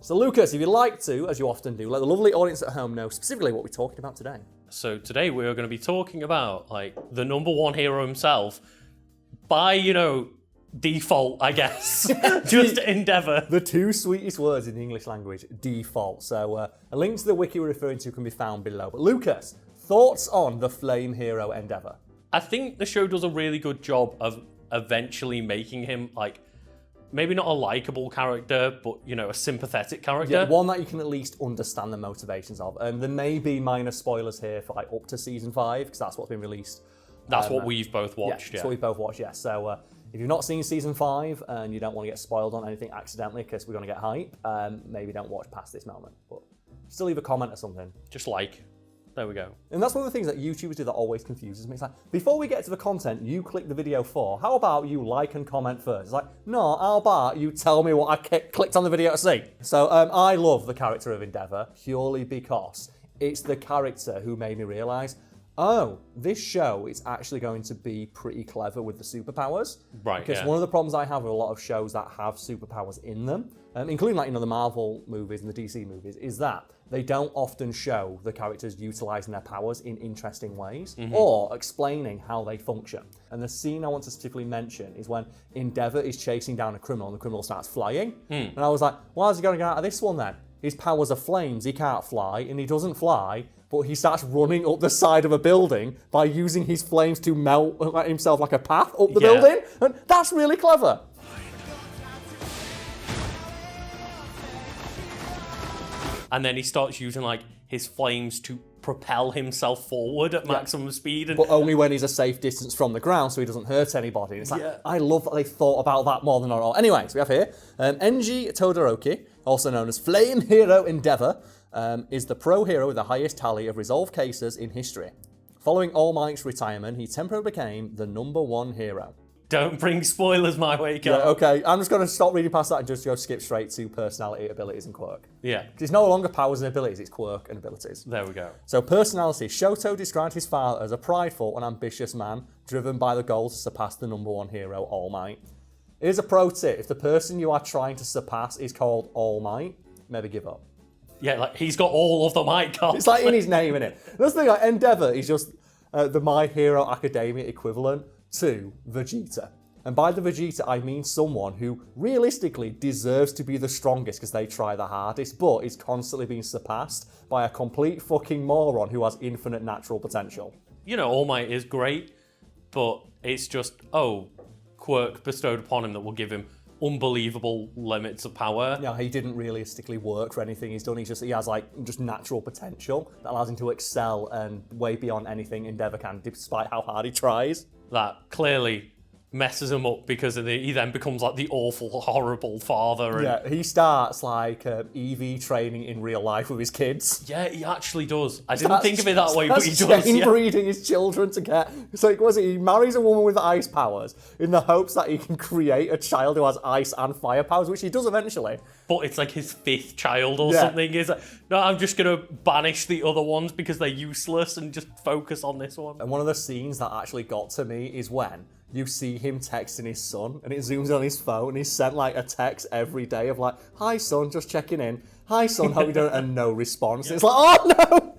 So Lucas, if you'd like to, as you often do, let the lovely audience at home know specifically what we're talking about today. So today we are going to be talking about, like, the number one hero himself by, default, I guess. Just Endeavour. The two sweetest words in the English language, default. So a link to the wiki we're referring to can be found below. But Lucas, thoughts on the flame hero Endeavour? I think the show does a really good job of eventually making him, like, maybe not a likable character, but, a sympathetic character. Yeah, one that you can at least understand the motivations of. And there may be minor spoilers here for, like, up to season 5, because that's what's been released. That's what we've both watched, That's what we've both watched, yes. So if you've not seen season 5 and you don't want to get spoiled on anything accidentally because we're going to get hype, maybe don't watch past this moment. But still leave a comment or something. Just like. There we go. And that's one of the things that YouTubers do that always confuses me. It's like, before we get to the content you click the video for, how about you like and comment first? It's like, no, how about you tell me what I clicked on the video to see? So I love the character of Endeavour purely because it's the character who made me realise, oh, this show is actually going to be pretty clever with the superpowers. Right, Because one of the problems I have with a lot of shows that have superpowers in them, including like, the Marvel movies and the DC movies, is that they don't often show the characters utilising their powers in interesting ways or explaining how they function. And the scene I want to specifically mention is when Endeavour is chasing down a criminal and the criminal starts flying. And I was like, why is he going to get out of this one then? His powers are flames, he can't fly, and he doesn't fly, but he starts running up the side of a building by using his flames to melt himself like a path up the building. And that's really clever. And then he starts using, like, his flames to propel himself forward at maximum speed. But only when he's a safe distance from the ground so he doesn't hurt anybody. And it's like, I love that they thought about that more than all. Anyway, so we have here, Enji Todoroki, also known as Flame Hero Endeavour, is the pro hero with the highest tally of resolved cases in history. Following All Might's retirement, he temporarily became the number one hero. Don't bring spoilers my way, Karl. Yeah, okay, I'm just going to stop reading past that and just go skip straight to personality, abilities, and quirk. Yeah. Because it's no longer powers and abilities, it's quirk and abilities. There we go. So personality, Shoto described his father as a prideful and ambitious man, driven by the goal to surpass the number one hero, All Might. Here's a pro tip, if the person you are trying to surpass is called All Might, maybe give up. Yeah, like, he's got all of the might cards. It's like in his name, innit? That's the thing, like, Endeavour is just the My Hero Academia equivalent to Vegeta. And by the Vegeta, I mean someone who realistically deserves to be the strongest because they try the hardest, but is constantly being surpassed by a complete fucking moron who has infinite natural potential. All Might is great, but it's just, Quirk bestowed upon him that will give him unbelievable limits of power. Yeah, he didn't realistically work for anything he's done. He has just natural potential that allows him to excel and way beyond anything Endeavour can, despite how hard he tries. That clearly messes him up because he then becomes like the awful, horrible father. Yeah, he starts like EV training in real life with his kids. Yeah, he actually does. I didn't think of it that way, but he does. Inbreeding his children to get. It's like, he marries a woman with ice powers in the hopes that he can create a child who has ice and fire powers, which he does eventually. But it's like his 5th child or something. Is like, no, I'm just gonna banish the other ones because they're useless and just focus on this one. And one of the scenes that actually got to me is when you see him texting his son, and it zooms on his phone, and he's sent like a text every day of like, "Hi son, just checking in. Hi son, hope you're doing," and no response. It's like, oh no,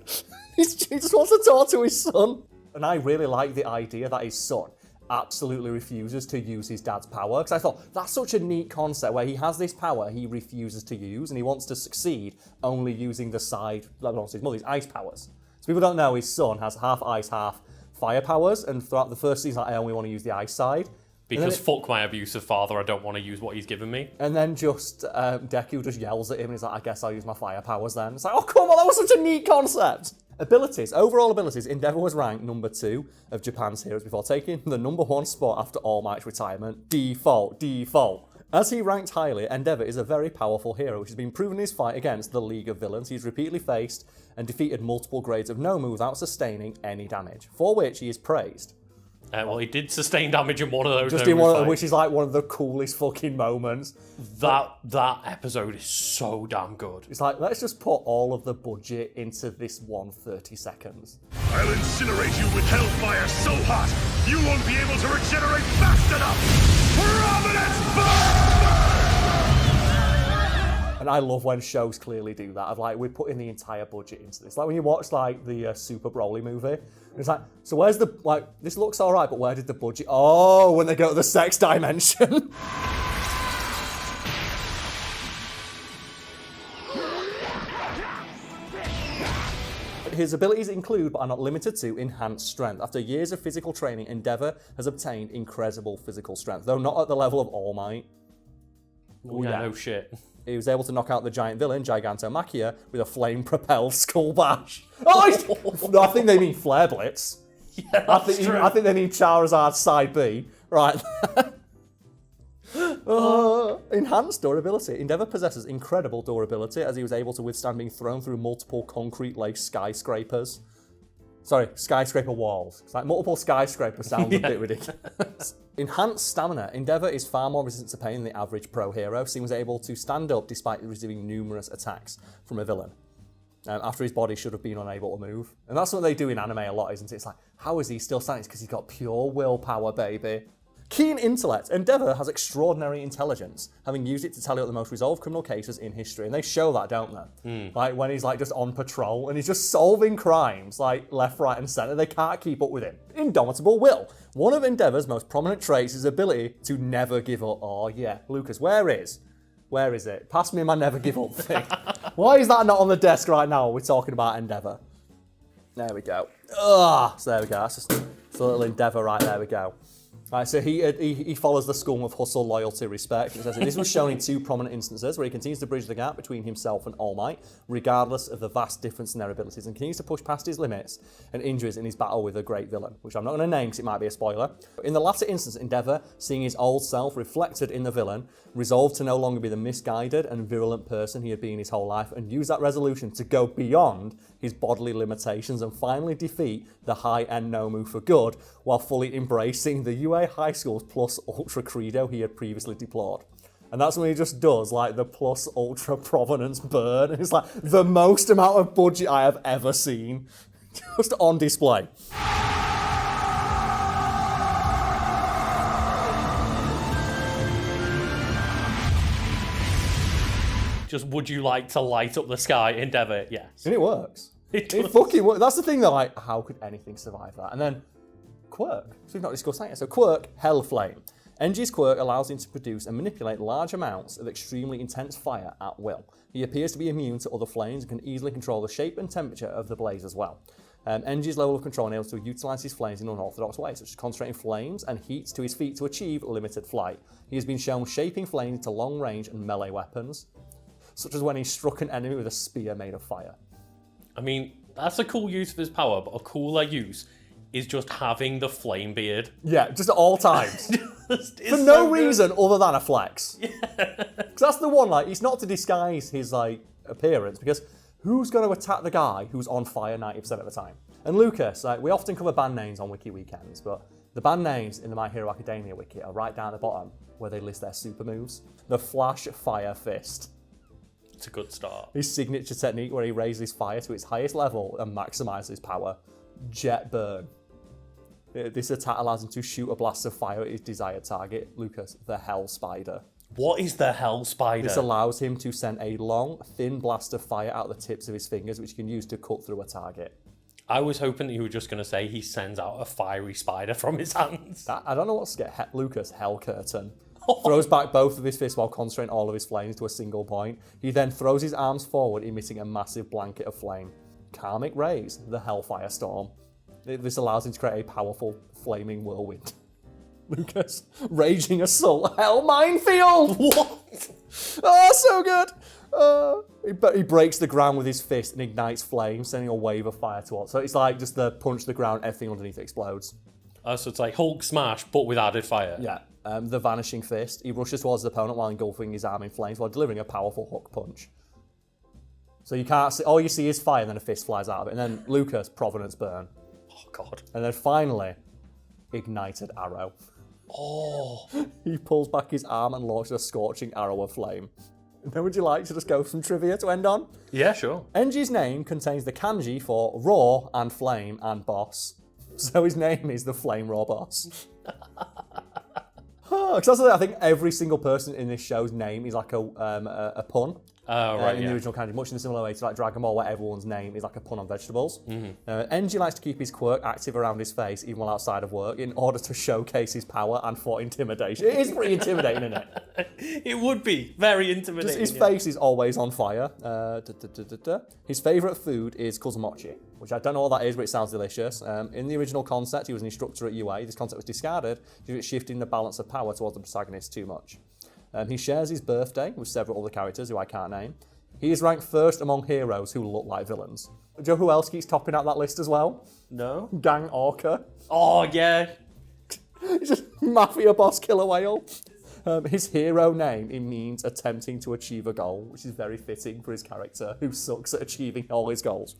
he just wants to talk to his son. And I really like the idea that his son absolutely refuses to use his dad's power, because I thought that's such a neat concept where he has this power he refuses to use, and he wants to succeed only using the side that belongs to his mother, his ice powers. So people don't know his son has half ice, half fire powers, and throughout the first season, I only want to use the ice side. Because fuck my abusive father, I don't want to use what he's given me. And then just Deku just yells at him and he's like, I guess I'll use my fire powers then. It's like, oh come on, that was such a neat concept. Abilities, overall abilities, Endeavour was ranked number 2 of Japan's heroes before taking the number 1 spot after All Might's retirement. Default. As he ranked highly, Endeavour is a very powerful hero, which has been proven in his fight against the League of Villains. He's repeatedly faced and defeated multiple grades of no move without sustaining any damage, for which he is praised. Well, he did sustain damage in one of those. Just in one of them, which is like one of the coolest fucking moments. That episode is so damn good. It's like, let's just put all of the budget into this 30 seconds. I'll incinerate you with hellfire so hot, you won't be able to regenerate fast enough! Prominence And I love when shows clearly do that. Of like, we're putting the entire budget into this. Like when you watch like the Super Broly movie, it's like, so where's the, like, this looks all right, but where did the budget? Oh, when they go to the sex dimension. His abilities include, but are not limited to, enhanced strength. After years of physical training, Endeavour has obtained incredible physical strength, though not at the level of All Might. Oh, yeah, no shit. He was able to knock out the giant villain, Gigantomachia, with a flame-propelled skull bash. Oh, no, I think they mean Flare Blitz. Yeah, I think they mean Charizard Side B. Right. Enhanced durability. Endeavour possesses incredible durability as he was able to withstand being thrown through multiple concrete-laced skyscrapers. Sorry, skyscraper walls. It's like multiple skyscrapers sounds a bit ridiculous. Enhanced stamina. Endeavour is far more resistant to pain than the average pro hero, so he was able to stand up despite receiving numerous attacks from a villain. After his body should have been unable to move. And that's what they do in anime a lot, isn't it? It's like, how is he still standing? It's because he's got pure willpower, baby. Keen intellect. Endeavour has extraordinary intelligence, having used it to tally up the most resolved criminal cases in history. And they show that, don't they? Like when he's like just on patrol and he's just solving crimes like left, right, and centre. They can't keep up with him. Indomitable will. One of Endeavour's most prominent traits is his ability to never give up. Oh yeah, Lucas, where is it? Pass me my never give up thing. Why is that not on the desk right now? We're talking about Endeavour. There we go. So there we go. That's just a little Endeavour right there. We go. Right, so he follows the school of hustle, loyalty, respect. It says this was shown in two prominent instances where he continues to bridge the gap between himself and All Might, regardless of the vast difference in their abilities, and continues to push past his limits and injuries in his battle with a great villain, which I'm not going to name because it might be a spoiler. In the latter instance, Endeavour, seeing his old self reflected in the villain, resolved to no longer be the misguided and virulent person he had been his whole life, and use that resolution to go beyond his bodily limitations and finally defeat the high-end Nomu for good, while fully embracing the UA High School's plus ultra credo he had previously deplored. And that's when he just does like the plus ultra provenance burn, and it's like the most amount of budget I have ever seen, just on display. Just, would you like to light up the sky, Endeavour? Yes. And it works. It It fucking works. That's the thing, though, like, how could anything survive that? And then Quirk. So we've not discussed that yet. So Quirk, Hell Flame. NG's Quirk allows him to produce and manipulate large amounts of extremely intense fire at will. He appears to be immune to other flames and can easily control the shape and temperature of the blaze as well. NG's level of control enables to utilise his flames in unorthodox ways, such as concentrating flames and heat to his feet to achieve limited flight. He has been shown shaping flames into long-range and melee weapons, such as when he struck an enemy with a spear made of fire. I mean, that's a cool use of his power, but a cooler use is just having the flame beard. Yeah, just at all times. For no so reason other than a flex. Yeah. Because that's the one, like, it's not to disguise his, like, appearance, because who's going to attack the guy who's on fire 90% of the time? And Lucas, like, we often cover band names on Wiki Weekends, but the band names in the My Hero Academia wiki are right down at the bottom where they list their super moves. The Flash Fire Fist. It's a good start. His signature technique where he raises fire to its highest level and maximizes power. Jet Burn. This attack allows him to shoot a blast of fire at his desired target. Lucas, the Hell Spider. What is the Hell Spider? This allows him to send a long, thin blast of fire out the tips of his fingers, which he can use to cut through a target. I was hoping that you were just going to say he sends out a fiery spider from his hands. I don't know what to get. Lucas, Hell Curtain. Throws back both of his fists while concentrating all of his flames to a single point. He then throws his arms forward, emitting a massive blanket of flame. Karmic Rays, the Hellfire Storm. This allows him to create a powerful, flaming whirlwind. Lucas, Raging Assault, Hell Minefield! What? Oh, so good! He breaks the ground with his fist and ignites flames, sending a wave of fire towards. So it's like just the punch the ground, everything underneath explodes. So it's like Hulk smash, but with added fire. Yeah. The Vanishing Fist. He rushes towards his opponent while engulfing his arm in flames while delivering a powerful hook punch. So you can't see, all you see is fire and then a fist flies out of it. And then Lucas, Providence Burn. Oh, God. And then finally, Ignited Arrow. Oh. He pulls back his arm and launches a scorching arrow of flame. And then would you like to just go some trivia to end on? Yeah, sure. Enji's name contains the kanji for raw and flame and boss. So his name is the Flame Raw Boss. Because that's the thing, I think every single person in this show's name is like a pun. Oh, right, in the original canon, much in a similar way to like Dragon Ball, where everyone's name is like a pun on vegetables. Enji likes to keep his quirk active around his face, even while outside of work, in order to showcase his power and for intimidation. It is pretty intimidating, isn't it? It would be very intimidating. His face is always on fire. His favourite food is kuzumochi, which I don't know what that is, but it sounds delicious. In the original concept, he was an instructor at UA. This concept was discarded due to it shifting the balance of power towards the protagonist too much. He shares his birthday with several other characters who I can't name. He is ranked first among heroes who look like villains. Do you know who else keeps topping out that list as well? No? Gang Orca. Oh, yeah. He's just mafia boss killer whale. His hero name, it means attempting to achieve a goal, which is very fitting for his character, who sucks at achieving all his goals.